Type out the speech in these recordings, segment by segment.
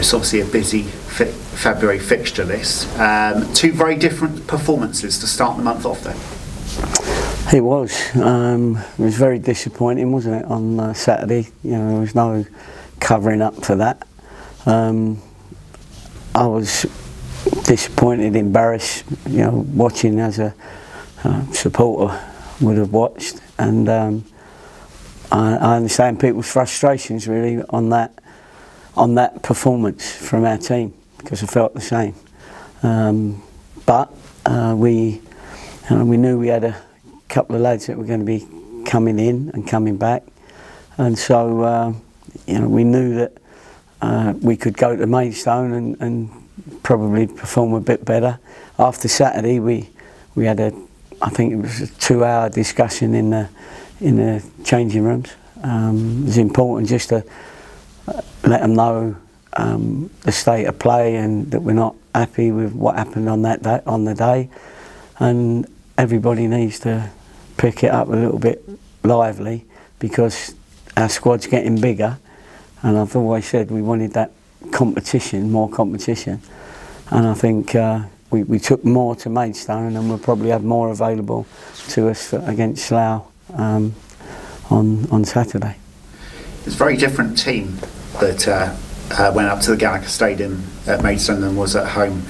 it's obviously a busy February fixture list. Two very different performances to start the month off then. It was. It was very disappointing, wasn't it, on Saturday? There was no covering up for that. I was disappointed, embarrassed, watching as a supporter would have watched, and I understand people's frustrations really on that performance from our team, because I felt the same. But we knew we had a couple of lads that were going to be coming in and coming back, and so we knew that we could go to Maidstone and probably perform a bit better. After Saturday, we had I think it was a 2-hour discussion in the changing rooms. It was important just to let them know the state of play and that we're not happy with what happened on the day, and everybody needs to pick it up a little bit lively, because our squad's getting bigger, and I've always said we wanted that competition, more competition, and I think we took more to Maidstone, and we'll probably have more available to us against Slough on Saturday. It's a very different team that went up to the Gallagher Stadium at Maidstone than was at home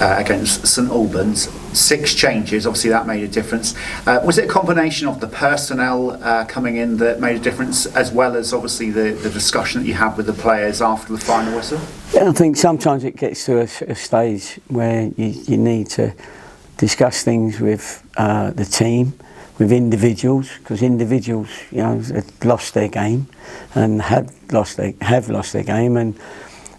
against St Albans. 6 changes, obviously that made a difference. Was it a combination of the personnel coming in that made a difference, as well as obviously the discussion that you had with the players after the final whistle? Yeah, I think sometimes it gets to a stage where you need to discuss things with the team, with individuals, because individuals, have lost their game and have lost their game, and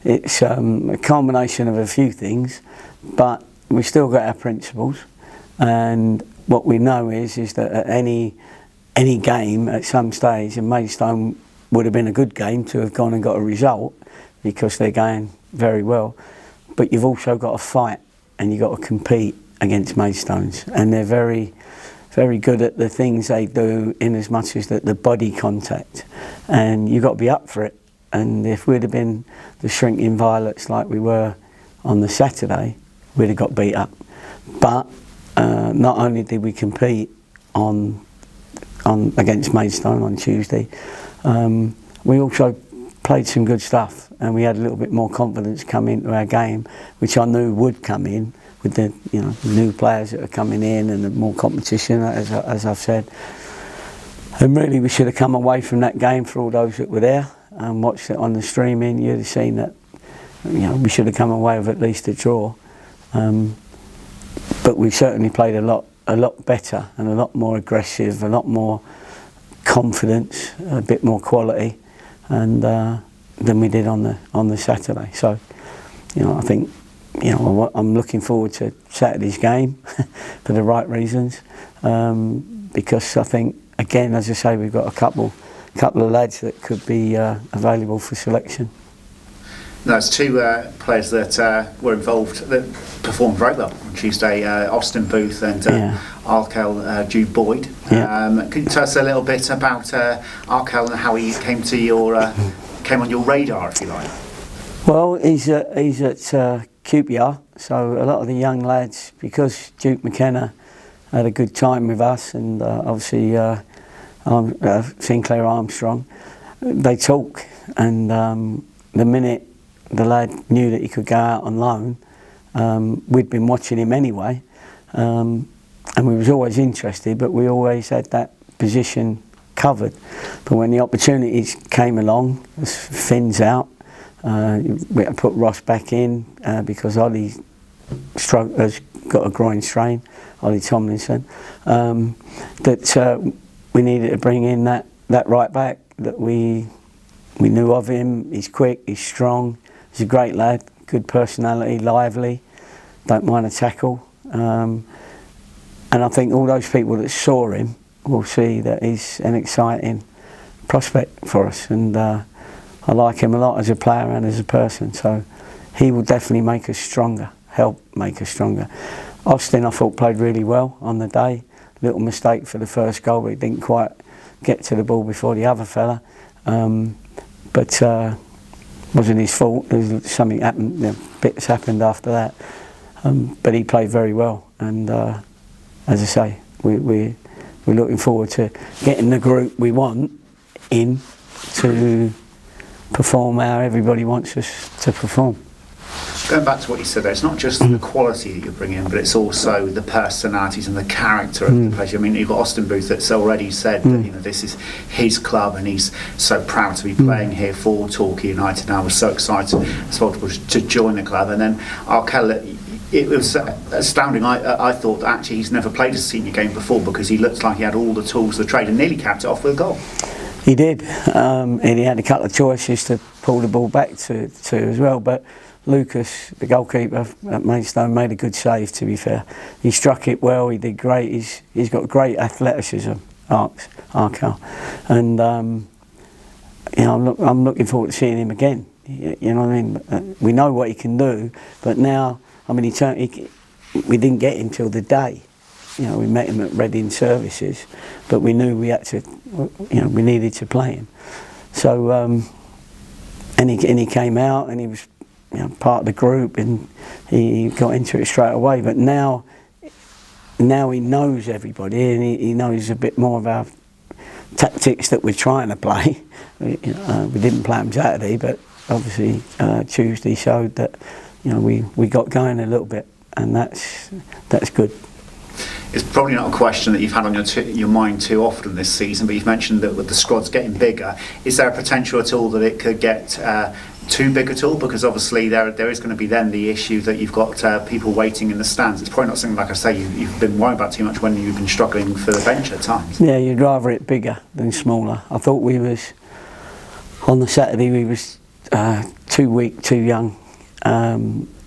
it's a combination of a few things, but we've still got our principles, and what we know is that at any game at some stage, and Maidstone would have been a good game to have gone and got a result, because they're going very well, but you've also got to fight and you've got to compete against Maidstones, and they're very, very good at the things they do, in as much as the body contact, and you've got to be up for it. And if we'd have been the shrinking violets like we were on the Saturday, we'd have got beat up. But not only did we compete against Maidstone on Tuesday, we also played some good stuff, and we had a little bit more confidence come into our game, which I knew would come in with the new players that are coming in and the more competition, as I've said. And really, we should have come away from that game, for all those that were there and watched it on the streaming. You'd have seen that we should have come away with at least a draw. But we certainly played a lot better and a lot more aggressive, a lot more confidence, a bit more quality, and than we did on the Saturday. So, I think I'm looking forward to Saturday's game for the right reasons, because I think, again, as I say, we've got a couple of lads that could be available for selection. There's 2 players that were involved that performed very well on Tuesday, Austin Booth and Emile Boyd. Yeah. Can you tell us a little bit about Emile and how he came on your radar, if you like? Well, he's at QPR, so a lot of the young lads, because Duke McKenna had a good time with us, and obviously Sinclair Armstrong, they talk, and the minute the lad knew that he could go out on loan, we'd been watching him anyway, and we was always interested, but we always had that position covered. But when the opportunities came along, as Finn's out, we had to put Ross back in because Ollie has got a groin strain, Ollie Tomlinson, that we needed to bring in that right back that we knew of him. He's quick, he's strong, he's a great lad, good personality, lively, don't mind a tackle, and I think all those people that saw him will see that he's an exciting prospect for us, and I like him a lot as a player and as a person, so he will definitely make us stronger, help make us stronger. Austin, I thought, played really well on the day. Little mistake for the first goal, but he didn't quite get to the ball before the other fella. But wasn't his fault. There was something happened, bits happened after that. But he played very well, and as I say, we're looking forward to getting the group we want in to perform how everybody wants us to perform. Going back to what you said there, it's not just the quality that you bring in, but it's also the personalities and the character of the players. I mean, you've got Austin Booth that's already said that this is his club and he's so proud to be playing here for Torquay United. And I was so excited as well to join the club. And then Arkell, it was astounding. I thought that actually he's never played a senior game before because he looked like he had all the tools of the trade and nearly capped it off with a goal. He did, and he had a couple of choices to pull the ball back to as well, but Lucas, the goalkeeper at Maidstone, made a good save, to be fair. He struck it well, he did great, he's got great athleticism, Arkell, and I'm looking forward to seeing him again. You know what I mean? We know what he can do, but now, I mean, we didn't get him till the day. You know, we met him at Reading Services, but we knew we had to, we needed to play him. So, and he came out and he was part of the group and he got into it straight away. But now he knows everybody and he knows a bit more of our tactics that we're trying to play. We didn't play him Saturday, but obviously Tuesday showed that we got going a little bit, and that's good. It's probably not a question that you've had on your mind too often this season, but you've mentioned that with the squads getting bigger, is there a potential at all that it could get too big at all? Because obviously there is going to be then the issue that you've got people waiting in the stands. It's probably not something, like I say, you've been worried about too much when you've been struggling for the bench at times. Yeah, you'd rather it bigger than smaller. I thought on the Saturday we was too weak, too young,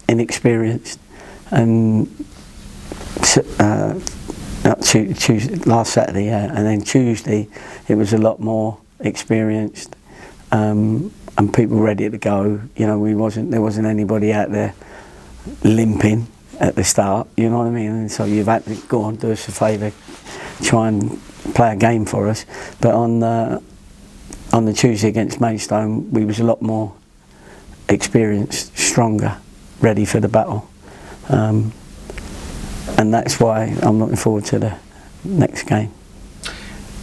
inexperienced, and last Saturday, and then Tuesday it was a lot more experienced and people ready to go. There wasn't anybody out there limping at the start. You know what I mean? And so you've had to go on, do us a favour, try and play a game for us. But on the Tuesday against Maidstone, we was a lot more experienced, stronger, ready for the battle. And that's why I'm looking forward to the next game.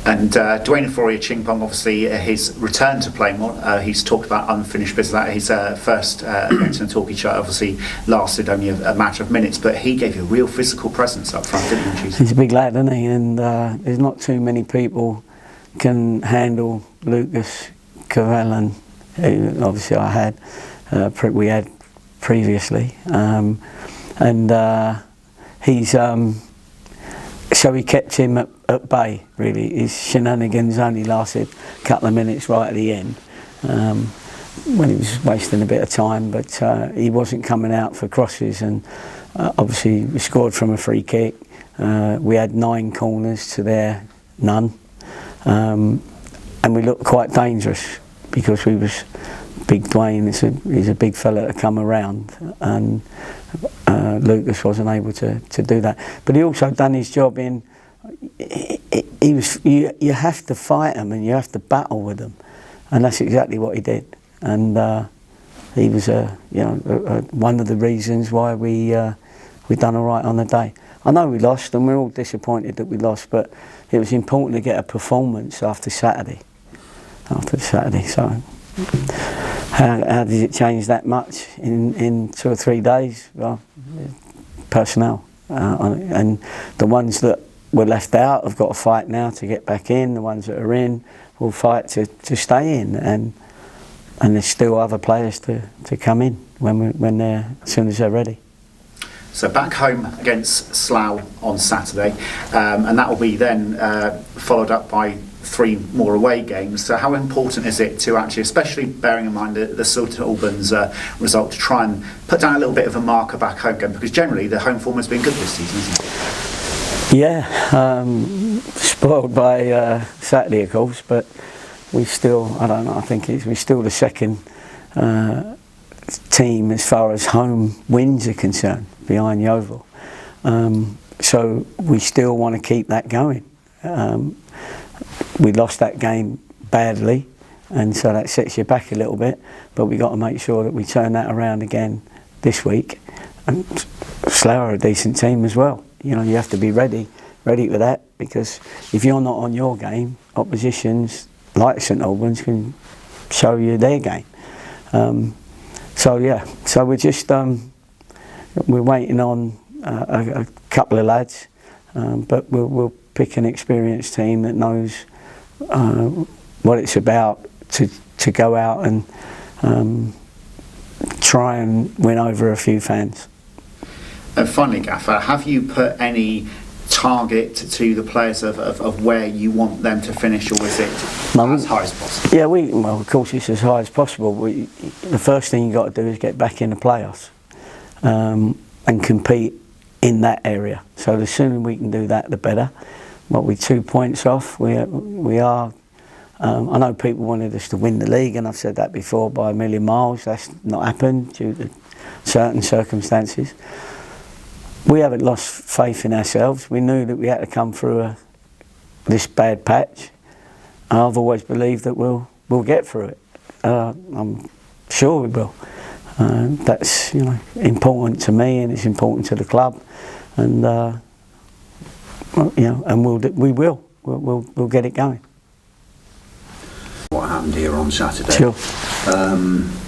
And Dwayne Foria Chingpong, obviously his return to playing more, he's talked about unfinished business. His first against the Torquay side obviously lasted only a matter of minutes, but he gave you a real physical presence up front, didn't he? He's a big lad, isn't he? And there's not too many people can handle Lucas Cavallan, who obviously we had previously, and he's so he kept him at bay, really. His shenanigans only lasted a couple of minutes right at the end, when he was wasting a bit of time, but he wasn't coming out for crosses, and obviously we scored from a free kick. We had 9 corners to their none, and we looked quite dangerous because we was big Dwayne. He's a big fella to come around, and Lucas wasn't able to do that. But he also done his job in. You have to fight him and you have to battle with him, and that's exactly what he did. And he was one of the reasons why we done all right on the day. I know we lost, and we're all disappointed that we lost, but it was important to get a performance after Saturday. So. How did it change that much in 2 or 3 days? Well, personnel, and the ones that were left out have got to fight now to get back in. The ones that are in will fight to stay in, and there's still other players to come in when they're, as soon as they're ready. So back home against Slough on Saturday, and that will be then followed up by 3 more away games. So how important is it to actually, especially bearing in mind the St Albans result, to try and put down a little bit of a marker back home game, because generally the home form has been good this season, isn't it? Yeah, spoiled by Saturday, of course, but we still, I don't know, I think we're still the second team as far as home wins are concerned, behind Yeovil. So we still want to keep that going. We lost that game badly, and so that sets you back a little bit. But we got to make sure that we turn that around again this week. And Slough are a decent team as well. You have to be ready for that, because if you're not on your game, oppositions like St Albans can show you their game. So we're just we're waiting on a couple of lads, but we'll pick an experienced team that knows what it's about to go out and try and win over a few fans. And finally, Gaffer, have you put any target to the players of where you want them to finish, or is it as high as possible? Yeah, well, of course it's as high as possible. The first thing you've got to do is get back in the playoffs and compete in that area. So the sooner we can do that, the better. We're 2 points off. We are. I know people wanted us to win the league, and I've said that before by a million miles. That's not happened due to certain circumstances. We haven't lost faith in ourselves. We knew that we had to come through this bad patch. I've always believed that we'll get through it. I'm sure we will. That's important to me, and it's important to the club, and and we'll get it going. What happened here on Saturday? Sure.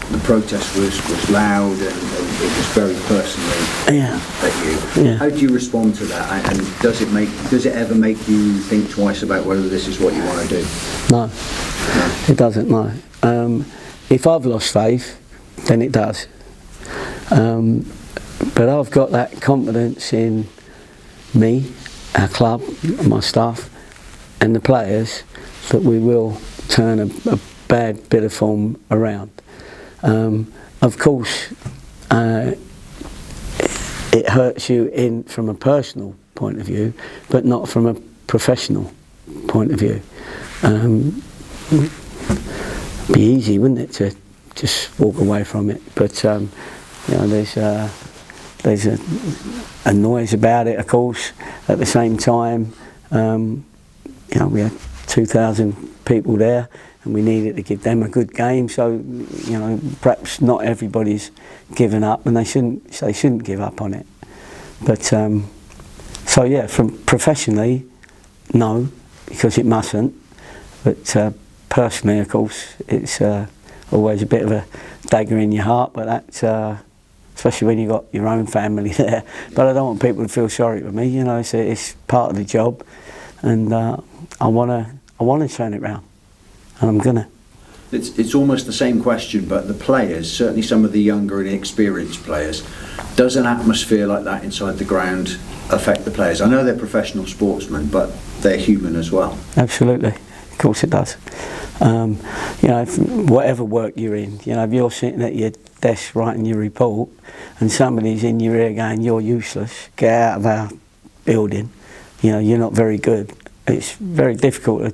The protest was loud, and it was very personally at you. Yeah. How do you respond to that? And does it ever make you think twice about whether this is what you want to do? No, it doesn't. No. If I've lost faith, then it does. But I've got that confidence in me, our club, my staff, and the players that we will turn a bad bit of form around. Of course, it hurts you from a personal point of view, but not from a professional point of view. Be easy, wouldn't it, to just walk away from it? But there's a noise about it, of course. At the same time, we had 2,000 people there, and we needed to give them a good game. So, perhaps not everybody's given up, and they shouldn't give up on it. But from professionally, no, because it mustn't. But personally, of course, it's always a bit of a dagger in your heart. But that's especially when you've got your own family there. But I don't want people to feel sorry for me. It's part of the job, and I want to turn it round, and I'm gonna. It's almost the same question, but the players, certainly some of the younger and inexperienced players, does an atmosphere like that inside the ground affect the players? I know they're professional sportsmen, but they're human as well. Absolutely, of course it does. Whatever work you're in, if you're sitting at your desk writing your report and somebody's in your ear going, "You're useless, get out of our building, you're not very good," it's very difficult to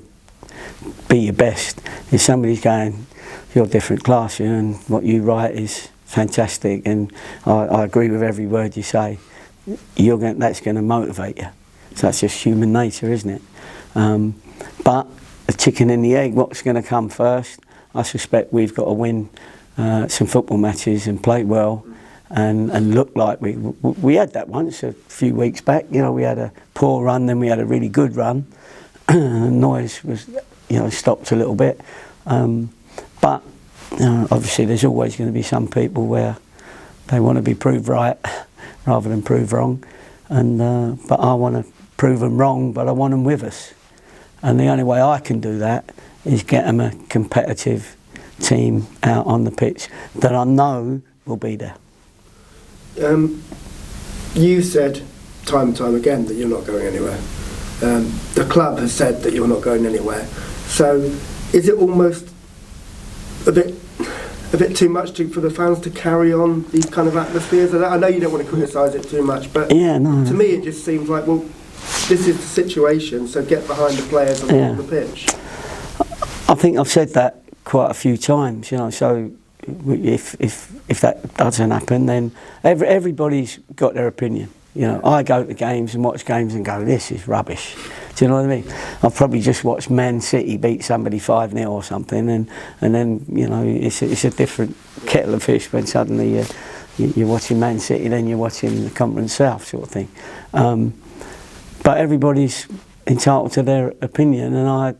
be your best. If somebody's going, "You're different class, and what you write is fantastic, and I agree with every word you say," that's going to motivate you. So that's just human nature, isn't it? But the chicken and the egg, what's going to come first? I suspect we've got to win some football matches and play well and look like we had that once a few weeks back. We had a poor run, then we had a really good run. The noise was stopped a little bit, but obviously there's always going to be some people where they want to be proved right rather than proved wrong, and but I want to prove them wrong, but I want them with us, and the only way I can do that is get them a competitive team out on the pitch that I know will be there. You said time and time again that you're not going anywhere. The club has said that you're not going anywhere. So is it almost a bit too much for the fans to carry on these kind of atmospheres? I know you don't want to criticise it too much, but to me it just seems like, well, this is the situation, so get behind the players on the pitch. I think I've said that quite a few times, so if that doesn't happen, then everybody's got their opinion. I go to games and watch games and go, "This is rubbish." Do you know what I mean? I've probably just watched Man City beat somebody 5-0 or something, and then, you know, it's a different kettle of fish when suddenly you're watching Man City, then you're watching the Conference South sort of thing. But everybody's entitled to their opinion, and I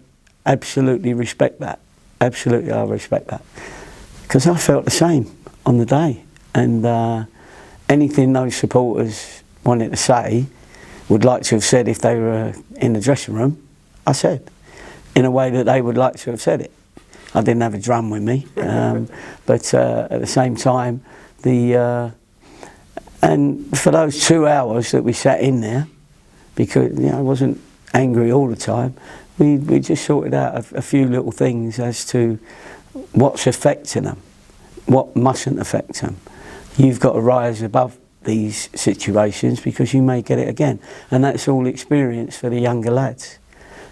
absolutely respect that. Absolutely, I respect that. Because I felt the same on the day, and anything those supporters wanted to say, would like to have said if they were in the dressing room, I said, in a way that they would like to have said it. I didn't have a drum with me, but at the same time, and for those 2 hours that we sat in there, because, you know, I wasn't angry all the time, we just sorted out a few little things as to what's affecting them, what mustn't affect them. You've got to rise above these situations because you may get it again, and that's all experience for the younger lads.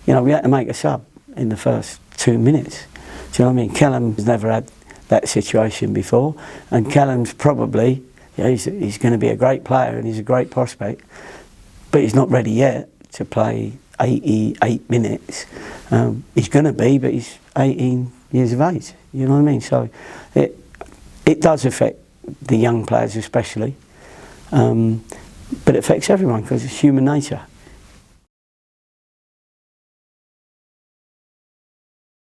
You know, we had to make a sub in the first 2 minutes. Do you know what I mean? Callum's never had that situation before, and Callum's probably, you know, he's going to be a great player and he's a great prospect, but he's not ready yet to play 88 minutes. He's going to be, but he's 18 years of age. You know what I mean? So it does affect the young players especially. But it affects everyone because it's human nature.